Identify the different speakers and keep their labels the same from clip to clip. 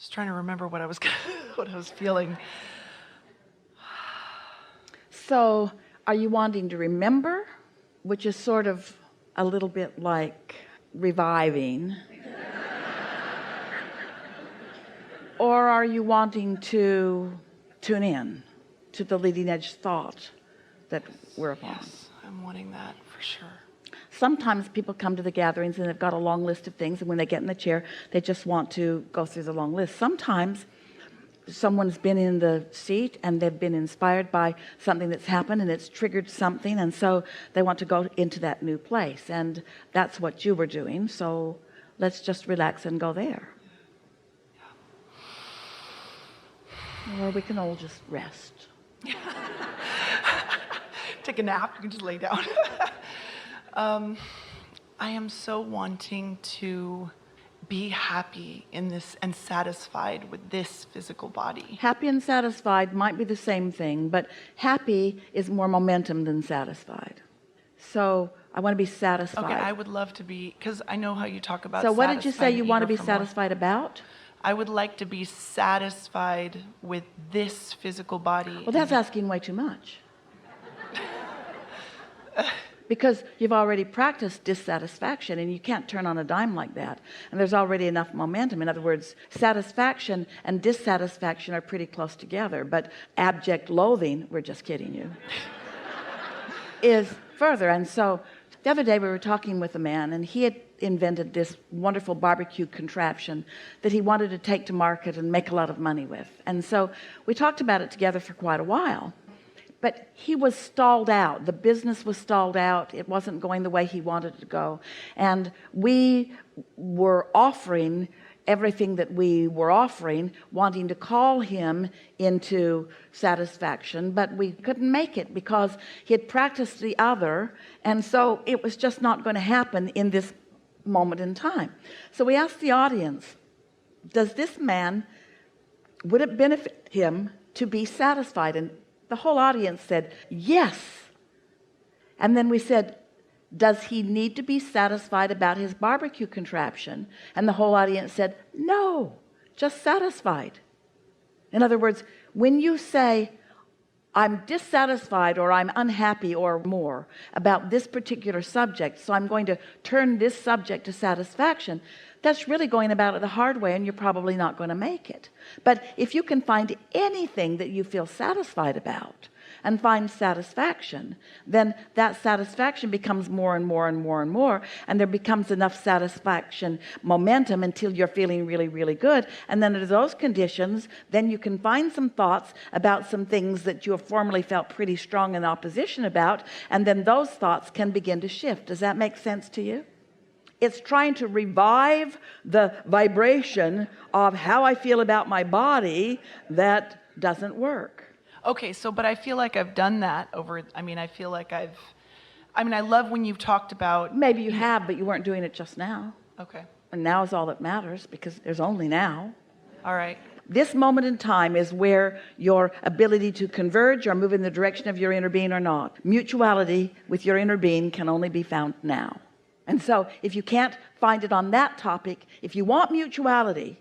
Speaker 1: Just trying to remember what I was what I was feeling.
Speaker 2: So are you wanting to remember, which is sort of a little bit like reviving? Or are you wanting to tune in to the leading edge thought that we're upon?
Speaker 1: Yes, I'm wanting that for sure.
Speaker 2: Sometimes people come to the gatherings and they've got a long list of things, and when they get in the chair they just want to go through the long list. Sometimes someone's been in the seat and they've been inspired by something that's happened and it's triggered something, and so they want to go into that new place, and that's what you were doing. So let's just relax and go there. Or we can all just rest.
Speaker 1: Take a nap. You can just lay down. I am so wanting to be happy in this and satisfied with this physical body.
Speaker 2: Happy and satisfied might be the same thing, but happy is more momentum than satisfied. So I want to be satisfied.
Speaker 1: Okay, I would love to be, because I know how you talk about.
Speaker 2: So what did you say you want to be satisfied about?
Speaker 1: I would like to be satisfied with this physical body.
Speaker 2: Well, that's asking way too much. Because you've already practiced dissatisfaction, and you can't turn on a dime like that. And there's already enough momentum. In other words, satisfaction and dissatisfaction are pretty close together, but abject loathing, we're just kidding you, is further. And so the other day we were talking with a man, and he had invented this wonderful barbecue contraption that he wanted to take to market and make a lot of money with. And so we talked about it together for quite a while. But he was stalled out. The business was stalled out. It wasn't going the way he wanted it to go. And we were offering everything that we were offering, wanting to call him into satisfaction, but we couldn't make it because he had practiced the other, and so it was just not going to happen in this moment in time. So we asked the audience, does this man, would it benefit him to be satisfied? And the whole audience said yes. And then we said, does he need to be satisfied about his barbecue contraption? And the whole audience said no, just satisfied. In other words, when you say I'm dissatisfied or I'm unhappy or more about this particular subject, so I'm going to turn this subject to satisfaction, that's really going about it the hard way, and you're probably not going to make it. But if you can find anything that you feel satisfied about and find satisfaction, then that satisfaction becomes more and more and more and more, and there becomes enough satisfaction momentum until you're feeling really, really good. And then under those conditions, then you can find some thoughts about some things that you have formerly felt pretty strong in opposition about, and then those thoughts can begin to shift. Does that make sense to you? It's trying to revive the vibration of how I feel about my body that doesn't work.
Speaker 1: Okay, so, but I feel like I've done that I feel like I love when you've talked about.
Speaker 2: Maybe you have, but you weren't doing it just now.
Speaker 1: Okay.
Speaker 2: And now is all that matters, because there's only now.
Speaker 1: All right.
Speaker 2: This moment in time is where your ability to converge or move in the direction of your inner being or not. Mutuality with your inner being can only be found now. And so if you can't find it on that topic, if you want mutuality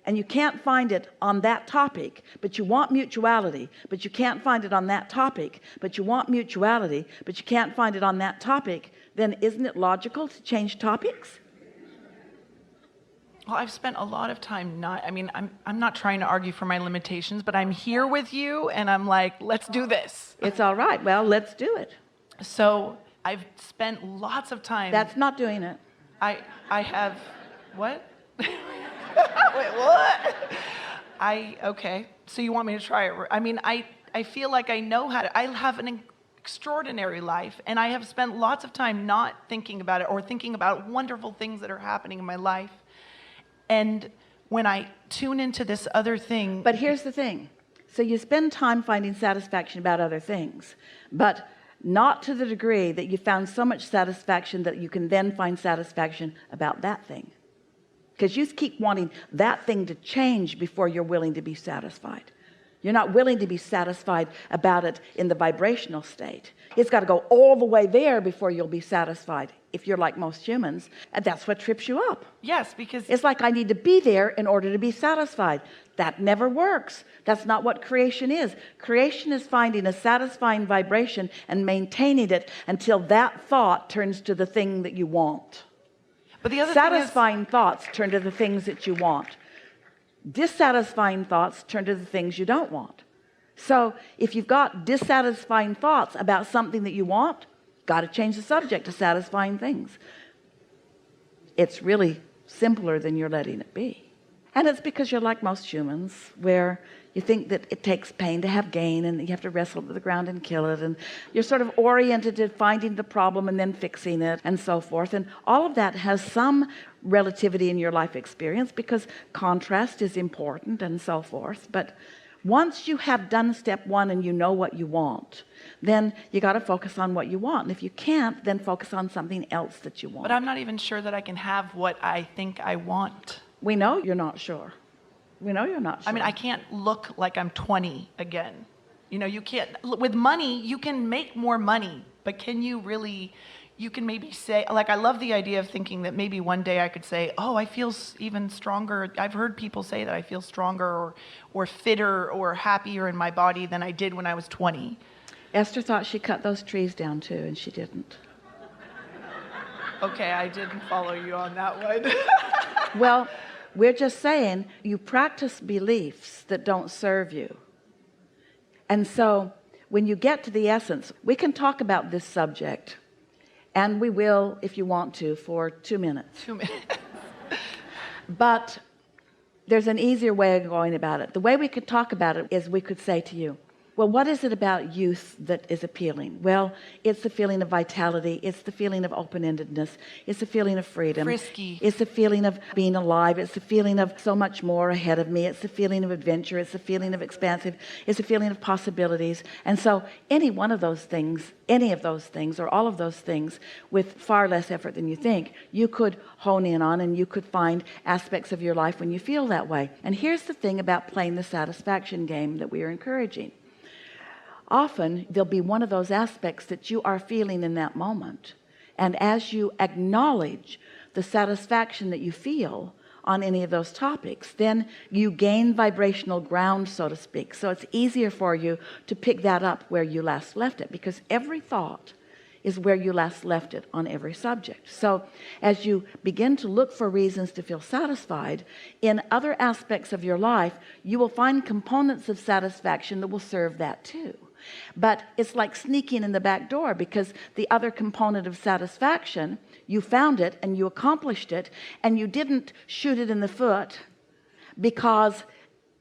Speaker 2: and you can't find it on that topic, but you want mutuality, but you can't find it on that topic, but you want mutuality, but you can't find it on that topic, then isn't it logical to change topics?
Speaker 1: Well, I've spent a lot of time I'm not trying to argue for my limitations, but I'm here with you and I'm like, let's do this.
Speaker 2: It's all right. Well, let's do it.
Speaker 1: So I've spent lots of time.
Speaker 2: That's not doing it.
Speaker 1: I have, what? Wait, what? Okay. So you want me to try it? I feel like I know how to. I have an extraordinary life, and I have spent lots of time not thinking about it or thinking about wonderful things that are happening in my life. And when I tune into this other thing.
Speaker 2: But here's the thing. So you spend time finding satisfaction about other things, but not to the degree that you found so much satisfaction that you can then find satisfaction about that thing. Because you keep wanting that thing to change before you're willing to be satisfied. You're not willing to be satisfied about it in the vibrational state. It's got to go all the way there before you'll be satisfied, if you're like most humans. And that's what trips you up.
Speaker 1: Yes, because
Speaker 2: It's like I need to be there in order to be satisfied. That never works. That's not what creation is. Creation is finding a satisfying vibration and maintaining it until that thought turns to the thing that you want.
Speaker 1: but the other
Speaker 2: Satisfying thoughts turn to the things that you want. Dissatisfying thoughts turn to the things you don't want. So if you've got dissatisfying thoughts about something that you want, got to change the subject to satisfying things. It's really simpler than you're letting it be. And it's because you're like most humans, where you think that it takes pain to have gain, and you have to wrestle to the ground and kill it, and you're sort of oriented at finding the problem and then fixing it and so forth. And all of that has some relativity in your life experience, because contrast is important and so forth. But once you have done step one and you know what you want, then you got to focus on what you want. And if you can't, then focus on something else that you want.
Speaker 1: But I'm not even sure that I can have what I think I want.
Speaker 2: We know you're not sure. We know you're not sure.
Speaker 1: I mean, I can't look like I'm 20 again. You know, you can't, with money, you can make more money, but can you really, you can maybe say, like, I love the idea of thinking that maybe one day I could say, oh, I feel even stronger. I've heard people say that I feel stronger or fitter or happier in my body than I did when I was 20.
Speaker 2: Esther thought she cut those trees down too, and she didn't.
Speaker 1: Okay, I didn't follow you on that one.
Speaker 2: Well, we're just saying you practice beliefs that don't serve you. And so when you get to the essence, we can talk about this subject, and we will, if you want to, for 2 minutes.
Speaker 1: 2 minutes.
Speaker 2: But there's an easier way of going about it. The way we could talk about it is we could say to you, well, what is it about youth that is appealing? Well, it's the feeling of vitality. It's the feeling of open-endedness. It's the feeling of freedom.
Speaker 1: Frisky.
Speaker 2: It's the feeling of being alive. It's the feeling of so much more ahead of me. It's the feeling of adventure. It's the feeling of expansive. It's the feeling of possibilities. And so any one of those things, any of those things, or all of those things, with far less effort than you think, you could hone in on, and you could find aspects of your life when you feel that way. And here's the thing about playing the satisfaction game that we are encouraging. Often there'll be one of those aspects that you are feeling in that moment, and as you acknowledge the satisfaction that you feel on any of those topics, then you gain vibrational ground, so to speak. So it's easier for you to pick that up where you last left it, because every thought is where you last left it on every subject. So as you begin to look for reasons to feel satisfied in other aspects of your life, you will find components of satisfaction that will serve that too. But it's like sneaking in the back door, because the other component of satisfaction, you found it and you accomplished it, and you didn't shoot it in the foot because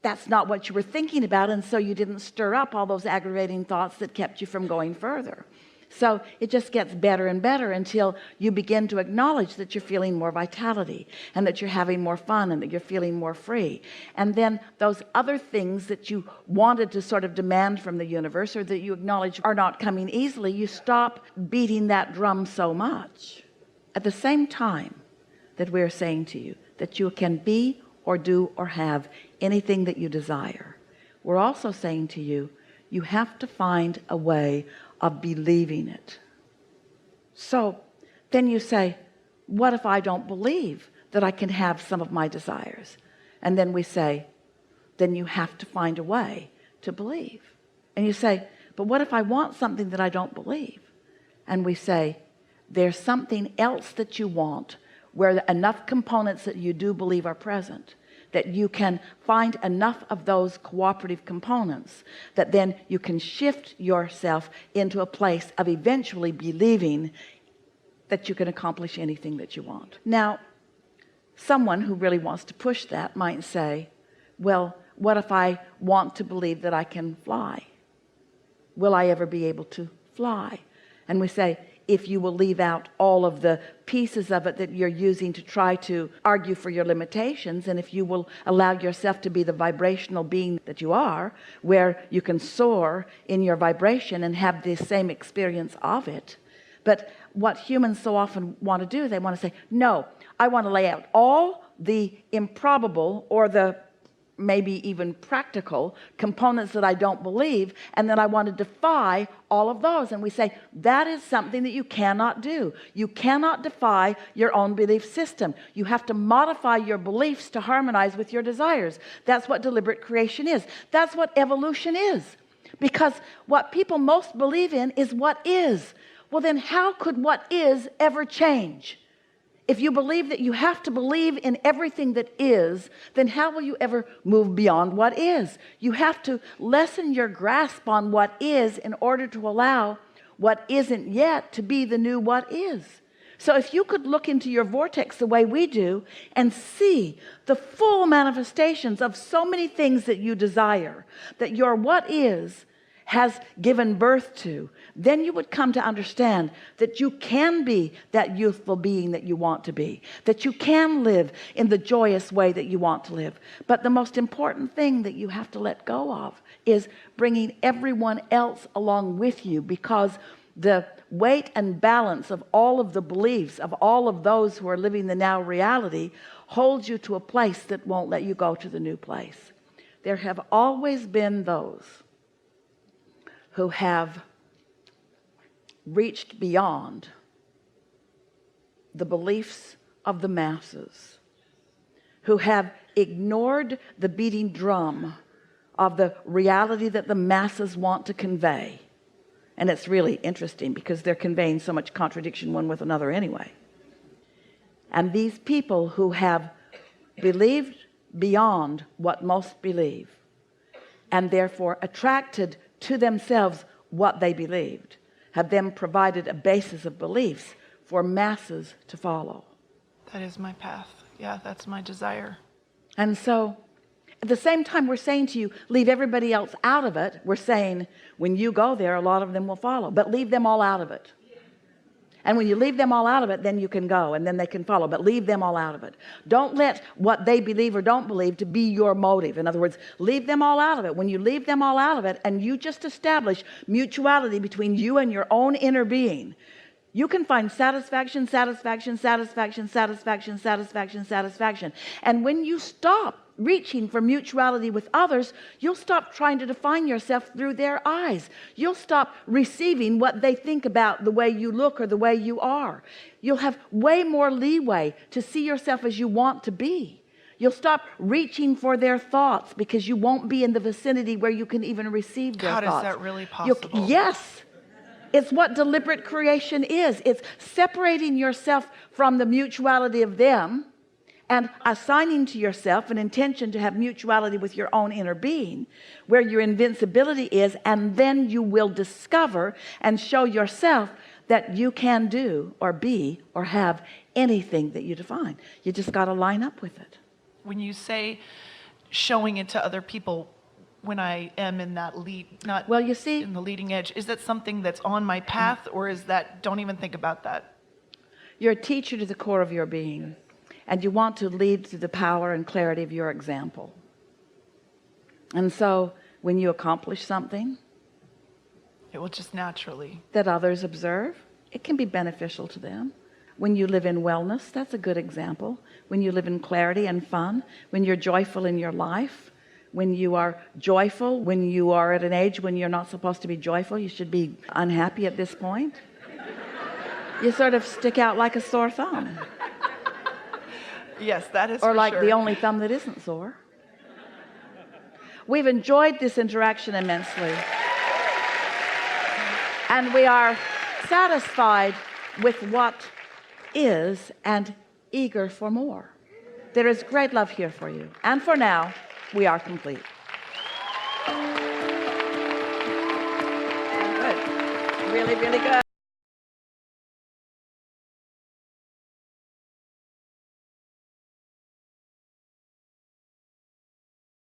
Speaker 2: that's not what you were thinking about, and so you didn't stir up all those aggravating thoughts that kept you from going further. So it just gets better and better until you begin to acknowledge that you're feeling more vitality, and that you're having more fun, and that you're feeling more free. And then those other things that you wanted to sort of demand from the universe, or that you acknowledge are not coming easily, you stop beating that drum so much. At the same time that we're saying to you that you can be or do or have anything that you desire, we're also saying to you, you have to find a way of believing it. So then you say, what if I don't believe that I can have some of my desires? And then we say, then you have to find a way to believe. And you say, but what if I want something that I don't believe? And we say, there's something else that you want, where enough components that you do believe are present, that you can find enough of those cooperative components that then you can shift yourself into a place of eventually believing that you can accomplish anything that you want. Now, someone who really wants to push that might say, well, what if I want to believe that I can fly? Will I ever be able to fly? And we say, if you will leave out all of the pieces of it that you're using to try to argue for your limitations, and if you will allow yourself to be the vibrational being that you are, where you can soar in your vibration and have the same experience of it. But what humans so often want to do, they want to say, no, I want to lay out all the improbable or the maybe even practical components that I don't believe, and then I want to defy all of those. And we say that is something that you cannot do. You cannot defy your own belief system. You have to modify your beliefs to harmonize with your desires. That's what deliberate creation is. That's what evolution is. Because what people most believe in is what is. Well, then how could what is ever change? If you believe that you have to believe in everything that is, then how will you ever move beyond what is? You have to lessen your grasp on what is in order to allow what isn't yet to be the new what is. So if you could look into your vortex the way we do and see the full manifestations of so many things that you desire, that your what is has given birth to, then you would come to understand that you can be that youthful being that you want to be, that you can live in the joyous way that you want to live. But the most important thing that you have to let go of is bringing everyone else along with you, because the weight and balance of all of the beliefs of all of those who are living the now reality holds you to a place that won't let you go to the new place. There have always been those who have reached beyond the beliefs of the masses, who have ignored the beating drum of the reality that the masses want to convey. And it's really interesting because they're conveying so much contradiction one with another anyway. And these people who have believed beyond what most believe, and therefore attracted to themselves what they believed, have then provided a basis of beliefs for masses to follow.
Speaker 1: That is my path. Yeah, that's my desire.
Speaker 2: And so at the same time we're saying to you, leave everybody else out of it. We're saying when you go there, a lot of them will follow, but leave them all out of it. And when you leave them all out of it, then you can go and then they can follow, but leave them all out of it. Don't let what they believe or don't believe to be your motive. In other words, leave them all out of it. When you leave them all out of it and you just establish mutuality between you and your own inner being, you can find satisfaction, satisfaction, satisfaction, satisfaction, satisfaction, satisfaction. And when you stop reaching for mutuality with others, you'll stop trying to define yourself through their eyes. You'll stop receiving what they think about the way you look or the way you are. You'll have way more leeway to see yourself as you want to be. You'll stop reaching for their thoughts because you won't be in the vicinity where you can even receive their thoughts.
Speaker 1: How is that really possible?
Speaker 2: Yes. It's what deliberate creation is. It's separating yourself from the mutuality of them and assigning to yourself an intention to have mutuality with your own inner being, where your invincibility is, and then you will discover and show yourself that you can do or be or have anything that you define. You just got to line up with it.
Speaker 1: When you say showing it to other people, when I am in that lead, not
Speaker 2: well, you see,
Speaker 1: in the leading edge, is that something that's on my path, or is that, don't even think about that?
Speaker 2: You're a teacher to the core of your being, and you want to lead through the power and clarity of your example. And so when you accomplish something,
Speaker 1: it will just naturally
Speaker 2: that others observe, it can be beneficial to them. When you live in wellness, that's a good example. When you live in clarity and fun, when you're joyful in your life, when you are joyful, when you are at an age when you're not supposed to be joyful, you should be unhappy at this point. You sort of stick out like a sore thumb.
Speaker 1: Yes, that is
Speaker 2: or
Speaker 1: for
Speaker 2: like
Speaker 1: sure.
Speaker 2: The only thumb that isn't sore. We've enjoyed this interaction immensely, and we are satisfied with what is and eager for more. There is great love here for you, and for now we are complete. Good. Really, really good.